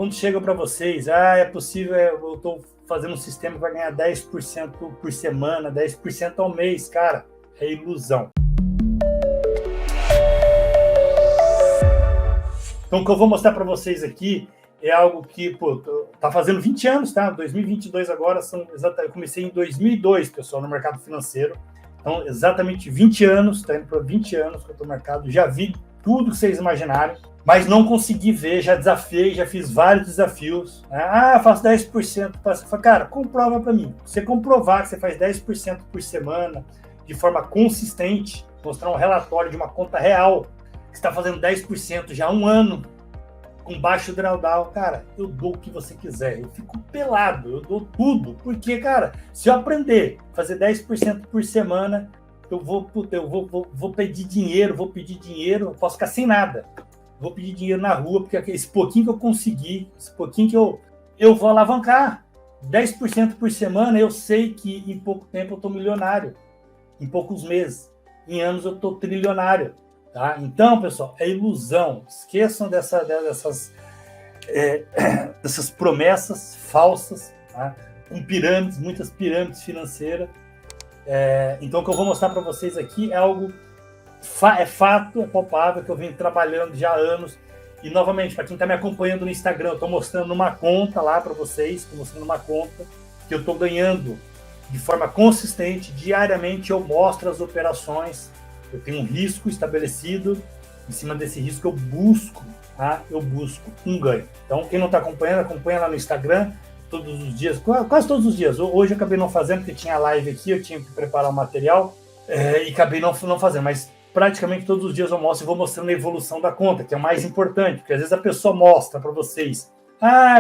quando chega para vocês, é possível, eu estou fazendo um sistema que vai ganhar 10% por semana, 10% ao mês, cara, é ilusão. Então, o que eu vou mostrar para vocês aqui é algo que, tá fazendo 20 anos, tá? 2022 agora, eu comecei em 2002, pessoal, no mercado financeiro. Então, exatamente 20 anos, tá indo para 20 anos que eu estou no mercado, já vi tudo que vocês imaginarem, mas não consegui ver, já desafiei, já fiz vários desafios. Né? Faço 10%. Cara, comprova para mim. Você comprovar que você faz 10% por semana, de forma consistente, mostrar um relatório de uma conta real, que está fazendo 10% já há um ano, com baixo drawdown, cara, eu dou o que você quiser, eu fico pelado, eu dou tudo, porque, cara, se eu aprender a fazer 10% por semana, eu vou pedir dinheiro, eu posso ficar sem nada, vou pedir dinheiro na rua, porque esse pouquinho que eu consegui, esse pouquinho que eu vou alavancar, 10% por semana, eu sei que em pouco tempo eu estou milionário, em poucos meses, em anos eu estou trilionário. Tá? Então, pessoal, é ilusão. Esqueçam dessas promessas falsas, tá? Com pirâmides, muitas pirâmides financeiras. Então, o que eu vou mostrar para vocês aqui é algo, é fato, é palpável, que eu venho trabalhando já há anos. E, novamente, para quem está me acompanhando no Instagram, eu estou mostrando uma conta lá para vocês, estou mostrando uma conta que eu estou ganhando de forma consistente, diariamente eu mostro as operações. Eu tenho um risco estabelecido, em cima desse risco eu busco um ganho. Então, quem não está acompanhando, acompanha lá no Instagram, todos os dias, quase todos os dias. Hoje eu acabei não fazendo, porque tinha live aqui, eu tinha que preparar o material, e acabei não fazendo, mas praticamente todos os dias eu mostro e vou mostrando a evolução da conta, que é o mais importante, porque às vezes a pessoa mostra para vocês,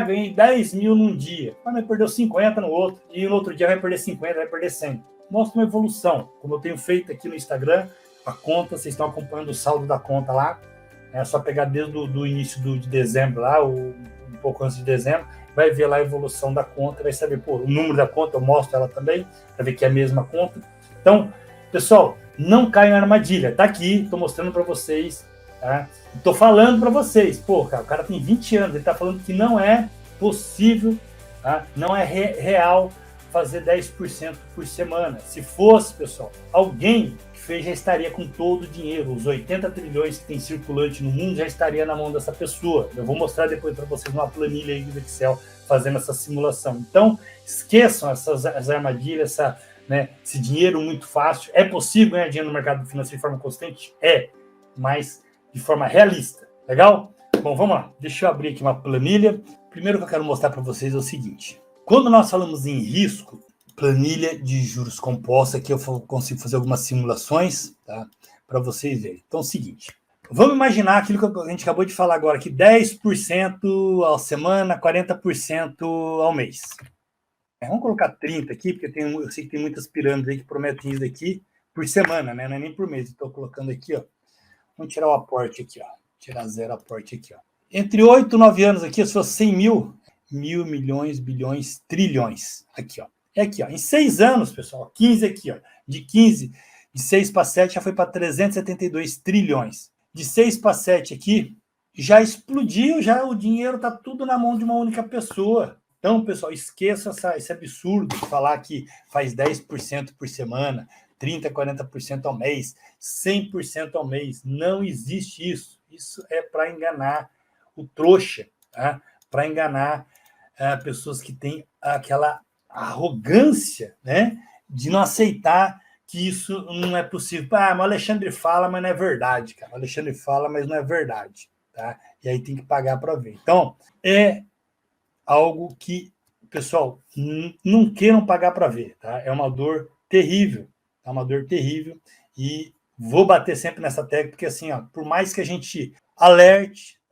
ganhei 10 mil num dia, mas perdeu 50 no outro, e no outro dia vai perder 50, vai perder 100. Mostra uma evolução, como eu tenho feito aqui no Instagram. A conta, vocês estão acompanhando o saldo da conta lá, é só pegar desde o início de dezembro lá, um pouco antes de dezembro, vai ver lá a evolução da conta, vai saber, o número da conta, eu mostro ela também, para ver que é a mesma conta. Então, pessoal, não caia na armadilha, tá aqui, estou mostrando para vocês, tá? Estou falando para vocês, o cara tem 20 anos, ele está falando que não é possível, tá? Não é real fazer 10% por semana. Se fosse, pessoal, alguém que fez já estaria com todo o dinheiro. Os 80 trilhões que tem circulante no mundo já estaria na mão dessa pessoa. Eu vou mostrar depois para vocês numa planilha aí do Excel fazendo essa simulação. Então, esqueçam as armadilhas, esse dinheiro muito fácil. É possível ganhar dinheiro no mercado financeiro de forma constante? Mas de forma realista. Legal? Bom, vamos lá. Deixa eu abrir aqui uma planilha. Primeiro que eu quero mostrar para vocês é o seguinte. Quando nós falamos em risco, planilha de juros composta, aqui eu consigo fazer algumas simulações, tá? Para vocês verem. Então é o seguinte, vamos imaginar aquilo que a gente acabou de falar agora, que 10% à semana, 40% ao mês. Vamos colocar 30 aqui, porque eu sei que tem muitas pirâmides aí que prometem isso aqui por semana, né? Não é nem por mês. Estou colocando aqui, ó. Vamos tirar o aporte aqui, ó. Tirar zero aporte aqui, ó. Entre 8 e 9 anos aqui, se fosse 100 mil, milhões, bilhões, trilhões. Aqui, ó. É aqui, ó. Em 6 anos, pessoal, 15 aqui, ó. De 6 para 7 já foi para 372 trilhões. De 6 para 7 aqui, já explodiu, já o dinheiro está tudo na mão de uma única pessoa. Então, pessoal, esqueça esse absurdo de falar que faz 10% por semana, 30%, 40% ao mês, 100% ao mês. Não existe isso. Isso é para enganar o trouxa, tá? Para enganar pessoas que têm aquela arrogância, né, de não aceitar que isso não é possível. Mas o Alexandre fala, mas não é verdade, cara. O Alexandre fala, mas não é verdade, tá? E aí tem que pagar para ver. Então, é algo que, pessoal, não queiram pagar para ver, tá? É uma dor terrível, é uma dor terrível, e vou bater sempre nessa tecla, porque assim, ó, por mais que a gente alerte,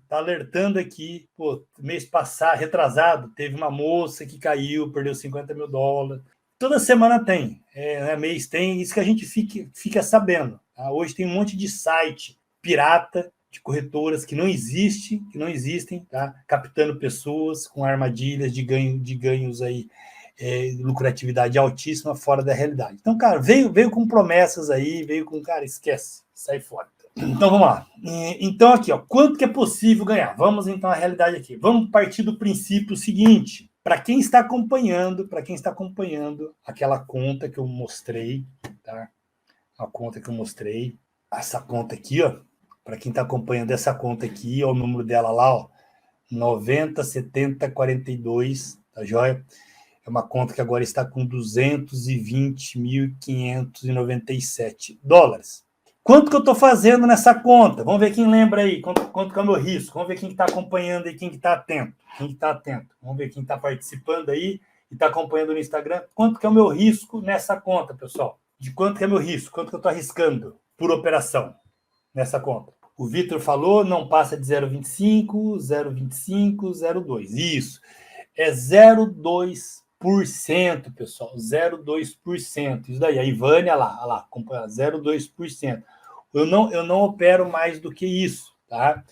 tá alertando aqui, mês passado, retrasado, teve uma moça que caiu, perdeu 50 mil dólares. Toda semana tem, mês tem, isso que a gente fica sabendo. Tá? Hoje tem um monte de site pirata, de corretoras que não existem, tá? Captando pessoas com armadilhas de ganhos aí, lucratividade altíssima fora da realidade. Então, cara, veio com promessas aí, cara, esquece, sai fora. Então, vamos lá. Então, aqui, ó, quanto que é possível ganhar? Vamos, então, à realidade aqui. Vamos partir do princípio seguinte. Para quem está acompanhando aquela conta que eu mostrei, tá? A conta que eu mostrei, essa conta aqui, ó, para quem está acompanhando essa conta aqui, ó, o número dela lá, ó, 907042, tá joia? É uma conta que agora está com $220.597. Quanto que eu estou fazendo nessa conta? Vamos ver quem lembra aí, quanto que é o meu risco. Vamos ver quem está acompanhando aí, quem está atento. Quem está atento. Vamos ver quem está participando aí e está acompanhando no Instagram. Quanto que é o meu risco nessa conta, pessoal? De quanto que é meu risco? Quanto que eu estou arriscando por operação nessa conta? O Vitor falou, não passa de 0,25, 0,25, 0,2. Isso. É 0,2%, pessoal. 0,2%. Isso daí. A Ivânia, olha lá, acompanha 0,2%. Eu não opero mais do que isso, tá?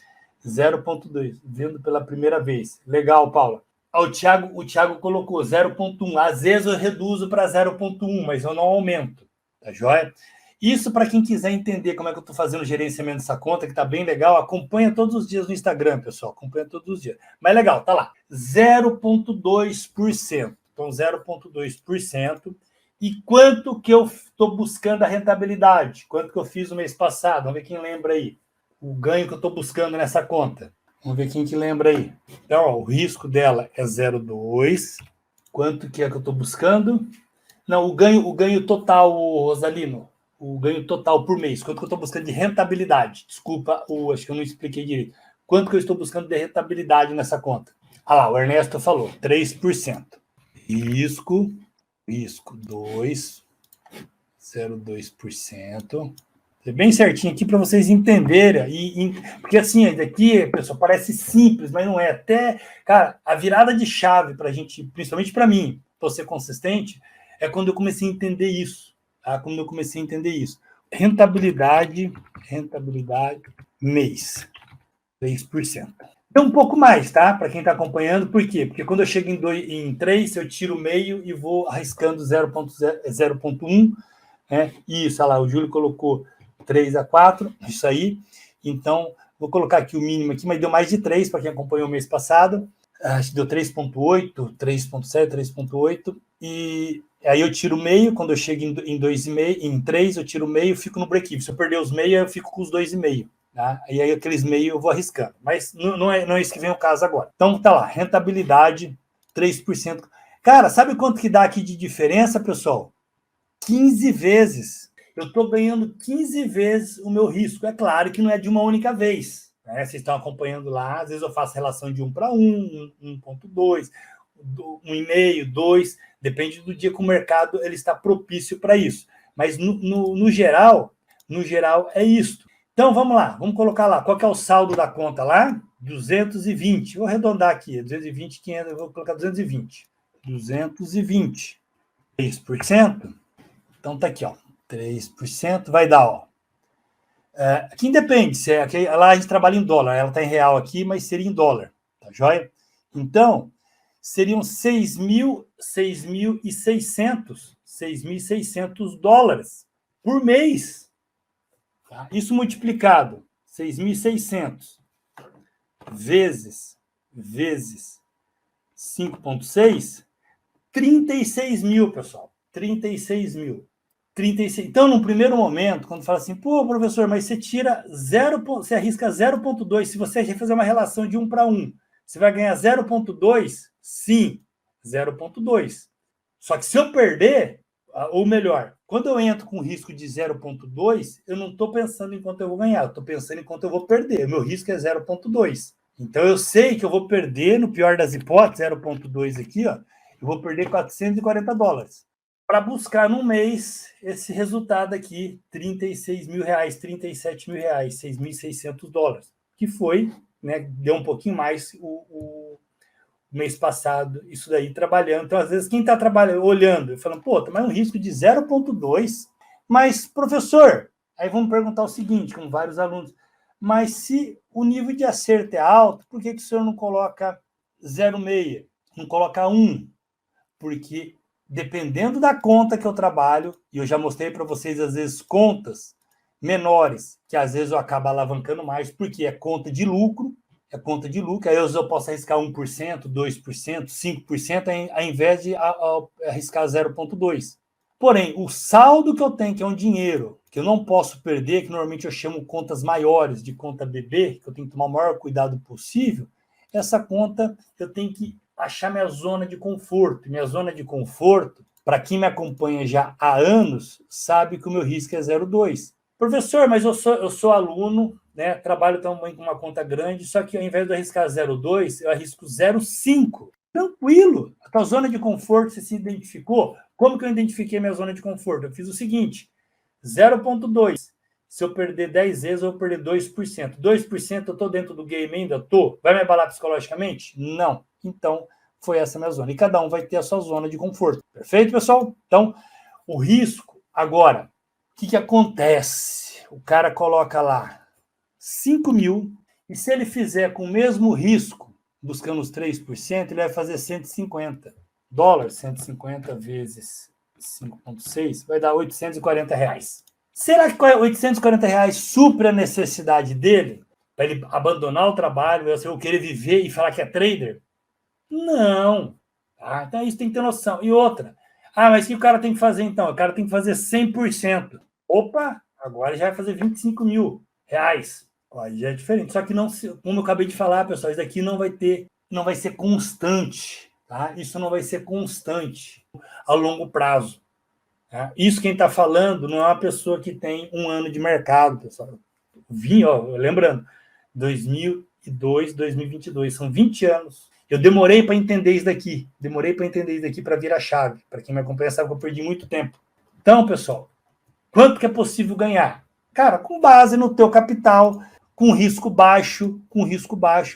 0,2, vendo pela primeira vez. Legal, Paula. O Thiago colocou 0,1. Às vezes eu reduzo para 0,1, mas eu não aumento. Tá joia? Isso para quem quiser entender como é que eu estou fazendo o gerenciamento dessa conta, que está bem legal, acompanha todos os dias no Instagram, pessoal. Acompanha todos os dias. Mas legal, tá lá. 0,2%. Então, 0,2%. E quanto que eu estou buscando a rentabilidade? Quanto que eu fiz no mês passado? Vamos ver quem lembra aí. O ganho que eu estou buscando nessa conta. Vamos ver quem que lembra aí. Então, ó, o risco dela é 0,2. Quanto que é que eu estou buscando? Não, o ganho total, Rosalino. O ganho total por mês. Quanto que eu estou buscando de rentabilidade? Desculpa, acho que eu não expliquei direito. Quanto que eu estou buscando de rentabilidade nessa conta? Ah lá, o Ernesto falou, 3%. Risco 2,02%. É bem certinho aqui para vocês entenderem. Porque assim, daqui, pessoal, parece simples, mas não é. Até, cara, a virada de chave para a gente, principalmente para mim, para ser consistente, é quando eu comecei a entender isso. Tá? Quando eu comecei a entender isso. Rentabilidade, mês, 3%. É um pouco mais, tá? Para quem está acompanhando. Por quê? Porque quando eu chego em 3, eu tiro o meio e vou arriscando 0,1. Né? Isso, olha lá, o Júlio colocou 3 a 4, isso aí. Então, vou colocar aqui o mínimo aqui, mas deu mais de 3 para quem acompanhou o mês passado. Acho que deu 3,8, 3,7, 3,8. E aí eu tiro o meio, quando eu chego em 2,5, em 3, eu tiro o meio, fico no break-even. Se eu perder os meios, eu fico com os 2,5. Tá? E aí aqueles meios eu vou arriscando. Mas não é isso que vem o caso agora. Então tá lá, rentabilidade 3%. Cara, sabe quanto que dá aqui de diferença, pessoal? 15 vezes. Eu estou ganhando 15 vezes o meu risco. É claro que não é de uma única vez. Né? Vocês estão acompanhando lá, às vezes eu faço relação de 1 para 1, 1,2, 1,5, 2, depende do dia que o mercado ele está propício para isso. Mas no geral é isso. Então vamos lá, vamos colocar lá. Qual que é o saldo da conta lá? 220. Vou arredondar aqui, 220, 500, eu vou colocar 220. 220. 3%. Então tá aqui, ó, 3%, vai dar, ó. Aqui independe, se aqui, lá a gente trabalha em dólar, ela tá em real aqui, mas seria em dólar, tá joia? Então, seriam 6.600 dólares por mês. Tá? Isso multiplicado, 6.600 vezes 5,6, 36 mil, pessoal. 36 mil. 36. Então, no primeiro momento, quando fala assim, pô, professor, mas você tira 0, você arrisca 0,2, se você fazer uma relação de 1 para 1, você vai ganhar 0,2? Sim, 0,2. Só que se eu perder, ou melhor, quando eu entro com risco de 0,2, eu não estou pensando em quanto eu vou ganhar, eu estou pensando em quanto eu vou perder. O meu risco é 0,2. Então, eu sei que eu vou perder, no pior das hipóteses, 0,2 aqui, ó, eu vou perder 440 dólares. Para buscar num mês esse resultado aqui, 36 mil reais, 37 mil reais, 6.600 dólares, que foi, né, deu um pouquinho mais o mês passado, isso daí trabalhando. Então, às vezes, quem está trabalhando, olhando, falando, pô, tem mais um risco de 0,2, mas, professor, aí vamos perguntar o seguinte, com vários alunos, mas se o nível de acerto é alto, por que o senhor não coloca 0,6, não coloca 1? Porque dependendo da conta que eu trabalho, e eu já mostrei para vocês, às vezes, contas menores, que às vezes eu acabo alavancando mais, porque é conta de lucro, aí eu posso arriscar 1%, 2%, 5%, ao invés de arriscar 0,2%. Porém, o saldo que eu tenho, que é um dinheiro que eu não posso perder, que normalmente eu chamo contas maiores de conta bebê, que eu tenho que tomar o maior cuidado possível, essa conta eu tenho que achar minha zona de conforto. Minha zona de conforto, para quem me acompanha já há anos, sabe que o meu risco é 0,2. Professor, mas eu sou aluno, né? Trabalho também com uma conta grande, só que ao invés de eu arriscar 0,2, eu arrisco 0,5. Tranquilo. A tua zona de conforto, você se identificou? Como que eu identifiquei minha zona de conforto? Eu fiz o seguinte, 0,2. Se eu perder 10 vezes, eu vou perder 2%. 2% eu estou dentro do game ainda? Estou. Vai me abalar psicologicamente? Não. Então, foi essa minha zona. E cada um vai ter a sua zona de conforto. Perfeito, pessoal? Então, o risco. Agora, o que acontece? O cara coloca lá 5 mil, e se ele fizer com o mesmo risco, buscando os 3%, ele vai fazer 150 dólares, 150 vezes 5,6, vai dar R$840. Será que R$840 supre a necessidade dele? Para ele abandonar o trabalho, eu querer viver e falar que é trader? Não. Tá? Então isso tem que ter noção. E outra, mas o que o cara tem que fazer então? O cara tem que fazer 100%. Opa, agora já vai fazer R$25 mil. Aí já é diferente. Só que não, como eu acabei de falar, pessoal, isso daqui não vai ser constante. Tá? Isso não vai ser constante a longo prazo. Tá? Isso quem está falando não é uma pessoa que tem 1 ano de mercado, pessoal. Lembrando, 2002, 2022, são 20 anos. Eu demorei para entender isso daqui. Para virar chave. Para quem me acompanha sabe que eu perdi muito tempo. Então, pessoal, quanto que é possível ganhar? Cara, com base no teu capital, com risco baixo,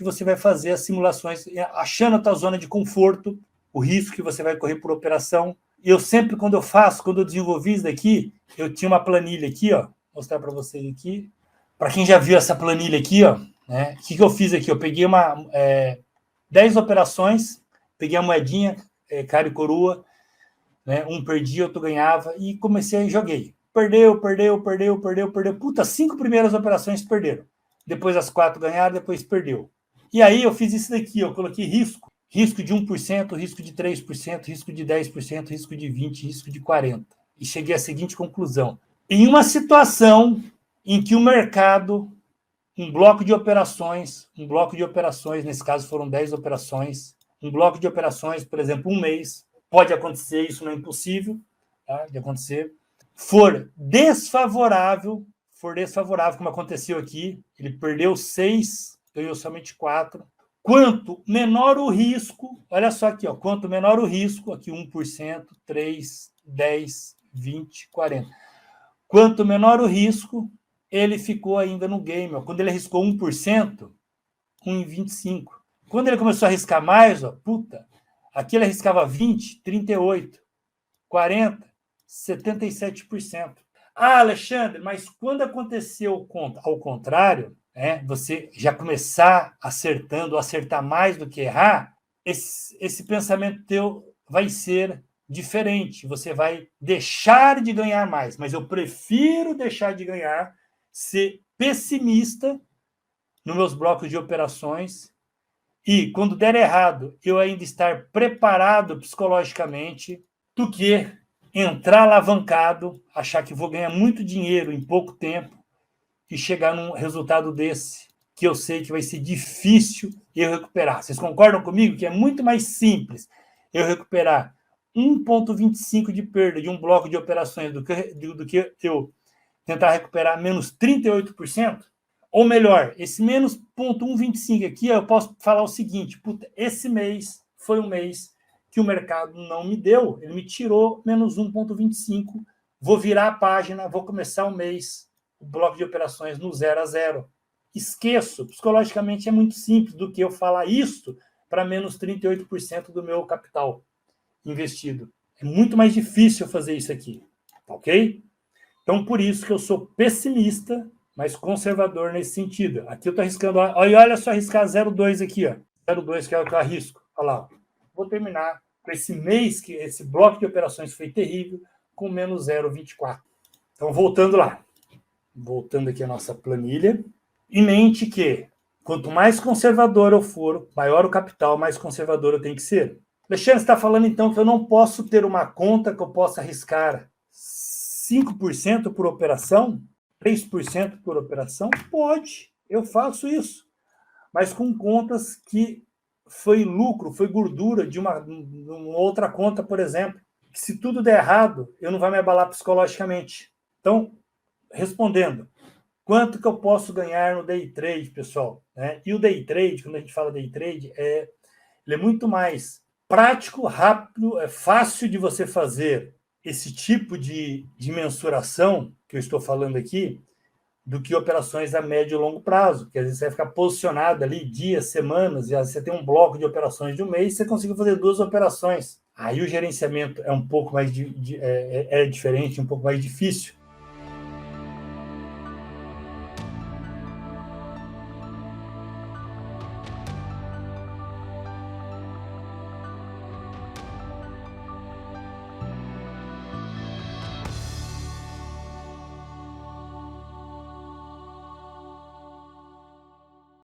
você vai fazer as simulações achando a tua zona de conforto, o risco que você vai correr por operação. Eu sempre, quando eu desenvolvi isso daqui, eu tinha uma planilha aqui, ó, vou mostrar para vocês aqui. Para quem já viu essa planilha aqui, ó, né, o que eu fiz aqui? Eu peguei 10 operações, peguei a moedinha, cara e coroa, né, um perdia, outro ganhava, e comecei e joguei. Perdeu. Puta, 5 primeiras operações perderam. Depois as 4 ganharam, depois perdeu. E aí eu fiz isso daqui, eu coloquei risco. Risco de 1%, risco de 3%, risco de 10%, risco de 20%, risco de 40%. E cheguei à seguinte conclusão. Em uma situação em que o mercado, um bloco de operações, nesse caso foram 10 operações, um bloco de operações, por exemplo, um mês, pode acontecer, isso não é impossível, tá, de acontecer, for desfavorável, como aconteceu aqui, ele perdeu 6, ganhou somente 4. Quanto menor o risco, olha só aqui, ó, quanto menor o risco, aqui 1%, 3%, 10%, 20%, 40%. Quanto menor o risco, ele ficou ainda no game. Ó. Quando ele arriscou 1%, 1,25%. Quando ele começou a arriscar mais, ó, puta, aqui ele arriscava 20%, 38%, 40%, 77%. Alexandre, mas quando aconteceu ao contrário, você já começar acertando, acertar mais do que errar, esse pensamento teu vai ser diferente. Você vai deixar de ganhar mais. Mas eu prefiro deixar de ganhar, ser pessimista nos meus blocos de operações e, quando der errado, eu ainda estar preparado psicologicamente do que entrar alavancado, achar que vou ganhar muito dinheiro em pouco tempo e chegar num resultado desse, que eu sei que vai ser difícil eu recuperar. Vocês concordam comigo que é muito mais simples eu recuperar 1,25 de perda de um bloco de operações do que eu tentar recuperar menos 38%? Ou melhor, esse menos 0,125 aqui, eu posso falar o seguinte, puta, esse mês foi um mês que o mercado não me deu, ele me tirou menos 1,25, vou virar a página, vou começar o mês, o bloco de operações no 0 a 0. Esqueço, psicologicamente é muito simples do que eu falar isso para menos 38% do meu capital investido. É muito mais difícil fazer isso aqui, ok? Então, por isso que eu sou pessimista, mas conservador nesse sentido. Aqui eu estou arriscando, olha só arriscar 0,2 aqui, ó. 0,2 que é o que eu arrisco. Olha lá. Vou terminar com esse mês, que esse bloco de operações foi terrível, com menos 0,24. Então, voltando lá. voltando aqui a nossa planilha, em mente que quanto mais conservador eu for, maior o capital, mais conservador eu tenho que ser. Alexandre, você está falando então que eu não posso ter uma conta que eu possa arriscar 5% por operação? 3% por operação? Pode, eu faço isso. Mas com contas que foi lucro, foi gordura de uma outra conta, por exemplo. Que se tudo der errado, eu não vai me abalar psicologicamente. Então, respondendo, quanto que eu posso ganhar no day trade, pessoal? E o day trade, quando a gente fala day trade, ele é muito mais prático, rápido, é fácil de você fazer esse tipo de mensuração que eu estou falando aqui, do que operações a médio e longo prazo, que às vezes você vai ficar posicionado ali dias, semanas, e às vezes você tem um bloco de operações de um mês, você consegue fazer 2 operações. Aí o gerenciamento é um pouco mais diferente, um pouco mais difícil.